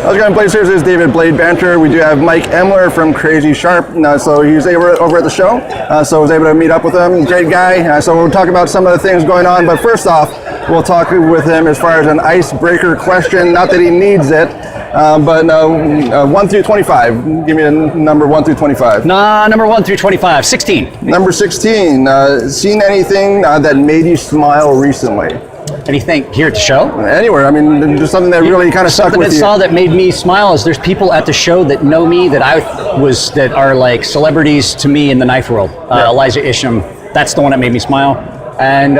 How's it going, Blazers? This is David Blade Banter. We do have Mike Emler from Crazy Sharp. So he's over at the show. So I was able to meet up with him. Great guy. So we'll talk about some of the things going on. But first off, we'll talk with him as far as an icebreaker question. Not that he needs it, but 1 through 25. Give me a number 1 through 25. Number 1 through 25. 16. Number 16. Seen anything that made you smile recently? Anything here at the show? Anywhere. I mean, just something that really kind of stuck with you. Something that saw that made me smile is there's people at the show that know me that that are like celebrities to me in the knife world. Elijah Isham, that's the one that made me smile. And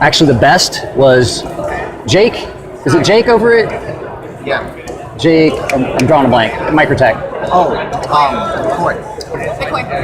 actually the best was Jake. Is it Jake over it? Yeah. Jake, I'm drawing a blank. Microtech. McCoy.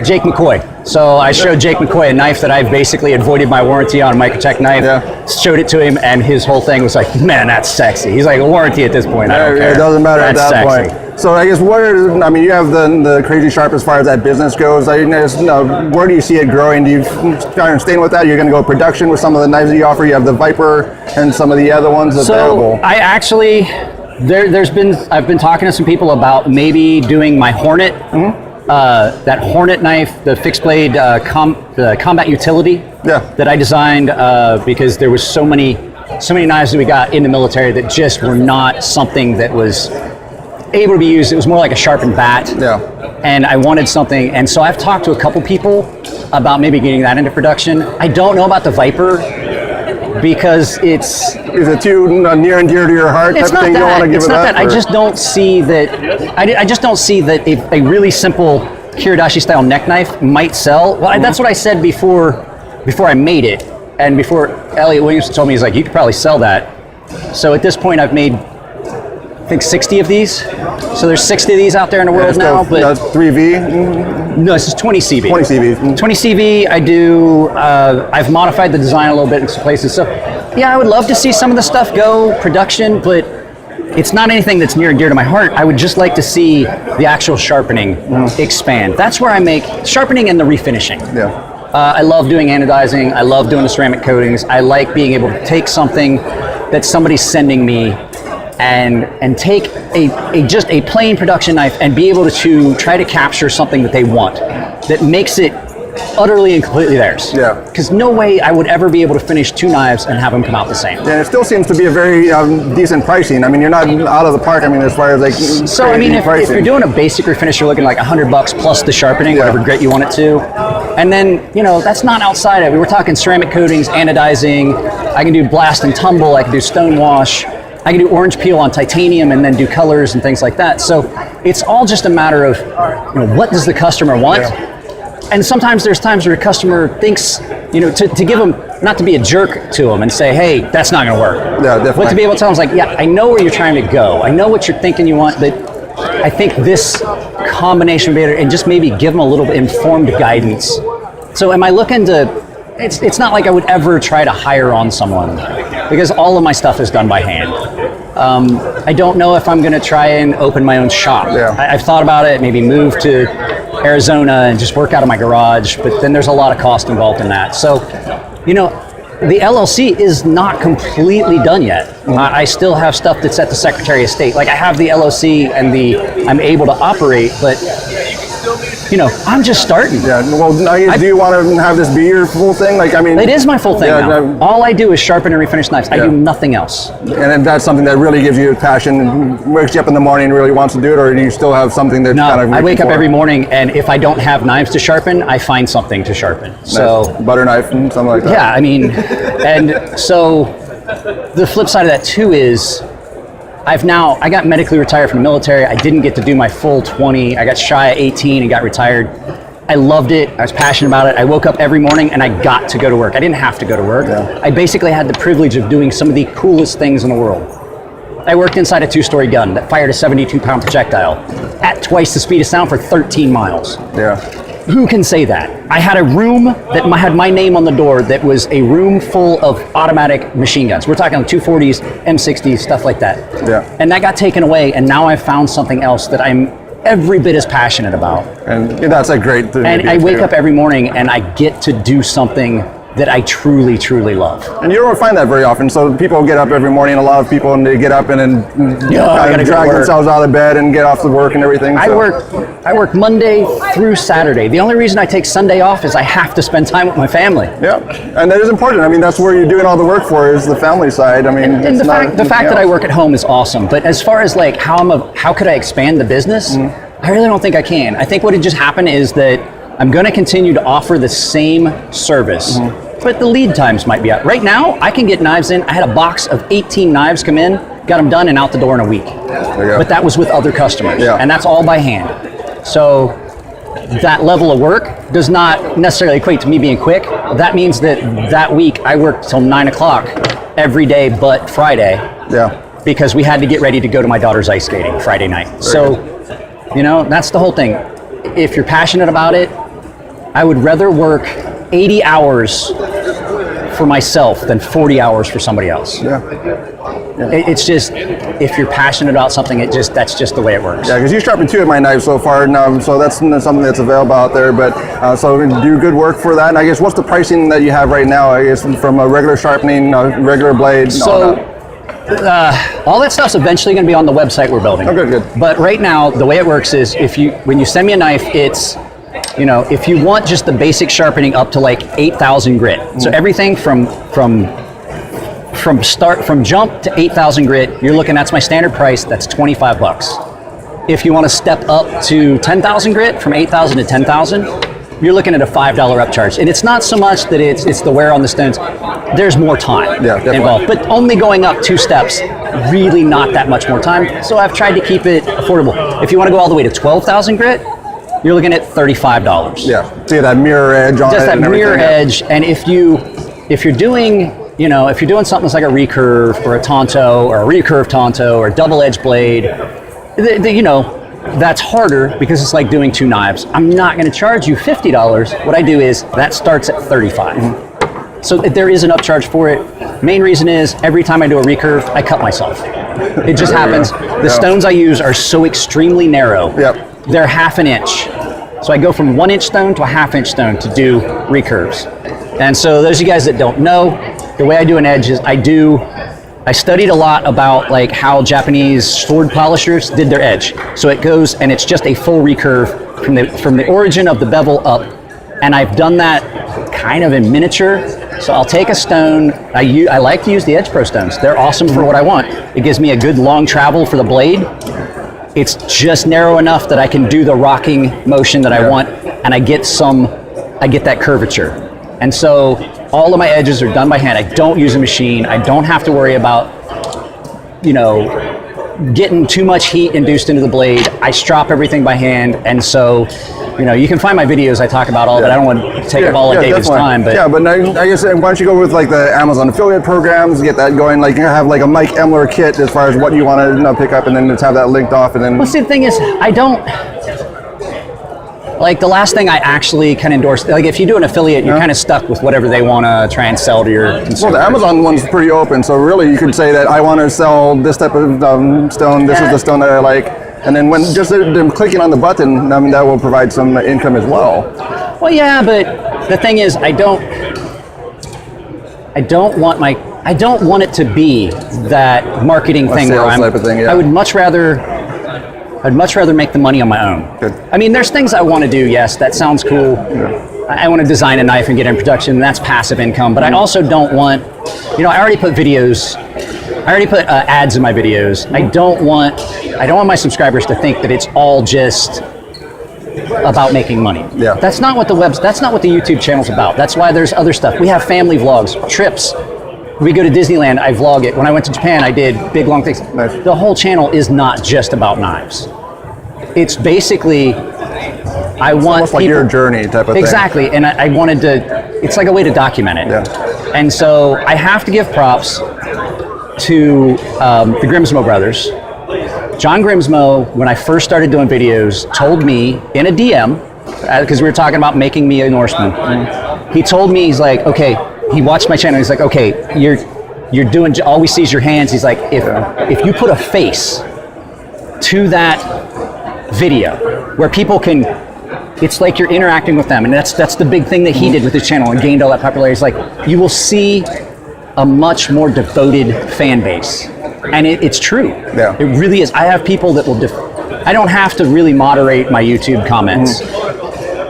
Jake McCoy. So I showed Jake McCoy a knife that I've basically voided my warranty on, a Microtech knife. Yeah. Showed it to him, and his whole thing was like, man, that's sexy. He's like, a warranty at this point, I don't care. It doesn't matter that's at that sexy. point. So I guess you have the Crazy Sharp as far as that business goes. Where do you see it growing? Do you kind of staying with that? You're going to go production with some of the knives that you offer? You have the Viper and some of the other ones available. So I actually, I've been talking to some people about maybe doing my Hornet. Mm-hmm. That Hornet knife, the fixed blade the combat utility that I designed because there was so many knives that we got in the military that just were not something that was able to be used. It was more like a sharpened bat. Yeah. And I wanted something, and so I've talked to a couple people about maybe getting that into production. I don't know about the Viper because is it too near and dear to your heart? It's not that. You don't want to give it's it not up, that. I just don't see that. I just don't see that a really simple Kiridashi style neck knife might sell. Well, that's what I said before I made it, and before Elliot Williamson told me, he's like, you could probably sell that. So at this point, I've made, I think, 60 of these. So there's 60 of these out there in the world now. But 3V? No, this is 20 CV. 20 CV. 20 CV. I do. I've modified the design a little bit in some places. So yeah, I would love to see some of the stuff go production, but it's not anything that's near and dear to my heart. I would just like to see the actual sharpening expand. That's where I make sharpening and the refinishing. Yeah. I love doing anodizing. I love doing the ceramic coatings. I like being able to take something that somebody's sending me and take just a plain production knife and be able to try to capture something that they want that makes it utterly and completely theirs. Yeah. Because no way I would ever be able to finish two knives and have them come out the same. Yeah, it still seems to be a very decent pricing. I mean, you're not out of the park. I mean, as far as like. So I mean, if you're doing a basic refinish, you're looking like $100 plus the sharpening, whatever grit you want it to, and then that's not outside of it. We're talking ceramic coatings, anodizing. I can do blast and tumble. I can do stone wash. I can do orange peel on titanium and then do colors and things like that. So it's all just a matter of what does the customer want. Yeah. And sometimes there's times where a customer thinks, to give them, not to be a jerk to them and say, hey, that's not going to work. Yeah, definitely. But to be able to tell them, like, yeah, I know where you're trying to go. I know what you're thinking you want, but I think this combination would be better, and just maybe give them a little bit informed guidance. So am I looking to, it's not like I would ever try to hire on someone because all of my stuff is done by hand. I don't know if I'm going to try and open my own shop. Yeah. I've thought about it, maybe move to Arizona and just work out of my garage, but then there's a lot of cost involved in that. So, the LLC is not completely done yet. Mm-hmm. I still have stuff that's at the Secretary of State. Like I have the LLC and I'm able to operate, but I'm just starting. Yeah. Well, do you want to have this be your full thing? Like, I mean, it is my full thing now. All I do is sharpen and refinish knives. I do nothing else. And that's something that really gives you a passion, wakes you up in the morning and really wants to do it, or do you still have something that's kind of... I wake up every morning, and if I don't have knives to sharpen, I find something to sharpen. So butter knife and something like that. Yeah, I mean, and so the flip side of that too is I got medically retired from the military. I didn't get to do my full 20. I got shy of 18 and got retired. I loved it. I was passionate about it. I woke up every morning and I got to go to work. I didn't have to go to work. Yeah. I basically had the privilege of doing some of the coolest things in the world. I worked inside a 2-story gun that fired a 72-pound projectile at twice the speed of sound for 13 miles. Yeah. Who can say that? I had a room that had my name on the door that was a room full of automatic machine guns. We're talking 240s, M60s, stuff like that. Yeah. And that got taken away, and now I've found something else that I'm every bit as passionate about. And that's a great thing. And I wake up every morning and I get to do something that I truly, truly love. And you don't find that very often. So people get up every morning. A lot of people, and they get up and then I gotta drag themselves out of bed and get off to work and everything. I work Monday through Saturday. The only reason I take Sunday off is I have to spend time with my family. Yeah, and that is important. I mean, that's where you're doing all the work for, is the family side. I mean, and the fact that I work at home is awesome. But as far as like how could I expand the business? I really don't think I can. I think what had just happened is that I'm going to continue to offer the same service, but the lead times might be out. Right now, I can get knives in. I had a box of 18 knives come in, got them done and out the door in a week. But that was with other customers, and that's all by hand. So that level of work does not necessarily equate to me being quick. That means that week I worked till 9 o'clock every day but Friday. Because we had to get ready to go to my daughter's ice skating Friday night. So, you know, that's the whole thing. If you're passionate about it, I would rather work 80 hours for myself than 40 hours for somebody else. It's just, if you're passionate about something, that's just the way it works. Yeah, because you sharpened 2 of my knives so far, so that's something that's available out there. But so you do good work for that. And I guess what's the pricing that you have right now? I guess from a regular sharpening, regular blade. All that stuff's eventually going to be on the website we're building. Good. But right now, the way it works is when you send me a knife, it's, you know, if you want just the basic sharpening up to like 8,000 grit. So everything from jump to 8,000 grit, you're looking, that's my standard price, that's $25. If you want to step up to 10,000 grit, from 8,000 to 10,000, you're looking at a $5 upcharge. And it's not so much that it's the wear on the stones. There's more time involved, but only going up 2 steps, really not that much more time. So I've tried to keep it affordable. If you want to go all the way to 12,000 grit, you're looking at $35. See that mirror edge on it. Just that mirror edge, and if you're doing something like a recurve or a tonto or a recurve tonto or a double edge blade, that's harder because it's like doing 2 knives. I'm not going to charge you $50. What I do is that starts at $35. So there is an upcharge for it. Main reason is every time I do a recurve, I cut myself. It just happens. The stones I use are so extremely narrow. They're half an inch. So I go from 1 inch stone to a half inch stone to do recurves. And so those of you guys that don't know, the way I do an edge is I studied a lot about like how Japanese sword polishers did their edge. So it goes and it's just a full recurve from the origin of the bevel up. And I've done that kind of in miniature. So I'll take a stone. I like to use the Edge Pro stones. They're awesome for what I want. It gives me a good long travel for the blade. It's just narrow enough that I can do the rocking motion that I want, and I get that curvature. And so all of my edges are done by hand. I don't use a machine. I don't have to worry about, getting too much heat induced into the blade. I strop everything by hand, and so, you can find my videos. I talk about all, but I don't want to take up all of David's time. But I guess why don't you go with like the Amazon affiliate programs, get that going. Like you have like a Mike Emler kit as far as what you want to pick up, and then just have that linked off, and then. Well, see, the thing is, I don't. Like the last thing I actually can endorse, like if you do an affiliate, you're kind of stuck with whatever they want to try and sell to your consumers. Well, the Amazon one's pretty open, so really you could say that I want to sell this type of stone, this is the stone that I like, and then when just them clicking on the button, that will provide some income as well. Well, yeah, but the thing is, I don't want it to be that marketing thing where type of thing, I would much rather. I'd much rather make the money on my own. Good. I mean, there's things I want to do, yes, that sounds cool. I want to design a knife and get it in production, and that's passive income, but I also don't want, I already put ads in my videos. I don't want my subscribers to think that it's all just about making money. That's not what the YouTube channel's about. That's why there's other stuff. We have family vlogs, trips. We go to Disneyland, I vlog it. When I went to Japan, I did big, long things. Nice. The whole channel is not just about knives. It's basically, I want almost like your journey type of thing. Exactly, and I wanted to, it's like a way to document it. And so I have to give props to the Grimsmo brothers. John Grimsmo, when I first started doing videos, told me in a DM, because we were talking about making me a Norseman, he told me, he's like, okay, he watched my channel. He's like, okay, you're doing, all we see is your hands. He's like, if you put a face to that video where people can it's like you're interacting with them, and that's the big thing that he did with his channel and gained all that popularity. It's like you will see a much more devoted fan base, and it's true. Yeah. It really is. I have people that will. I don't have to really moderate my YouTube comments.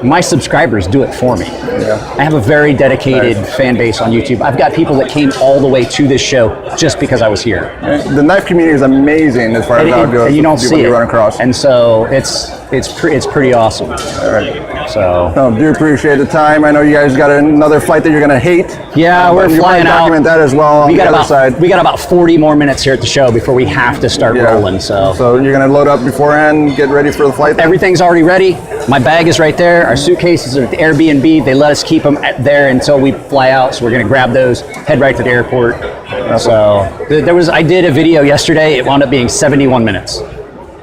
My subscribers do it for me. Yeah. I have a very dedicated fan base on YouTube. I've got people that came all the way to this show just because I was here. The knife community is amazing as far as how it goes. You don't see it. Run across. And so it's pretty awesome. All right. So. No, do appreciate the time. I know you guys got another flight that you're going to hate. Yeah, we're flying out. Document that as well on the other side. We got about 40 more minutes here at the show before we have to start rolling. So you're going to load up beforehand, get ready for the flight? Everything's already ready. My bag is right there. Our suitcases are at the Airbnb. They let us keep them there until we fly out. So we're going to grab those, head right to the airport. So I did a video yesterday. It wound up being 71 minutes.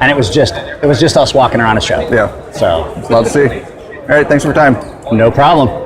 And it was just us walking around a show. Yeah. So love to see. All right, thanks for your time. No problem.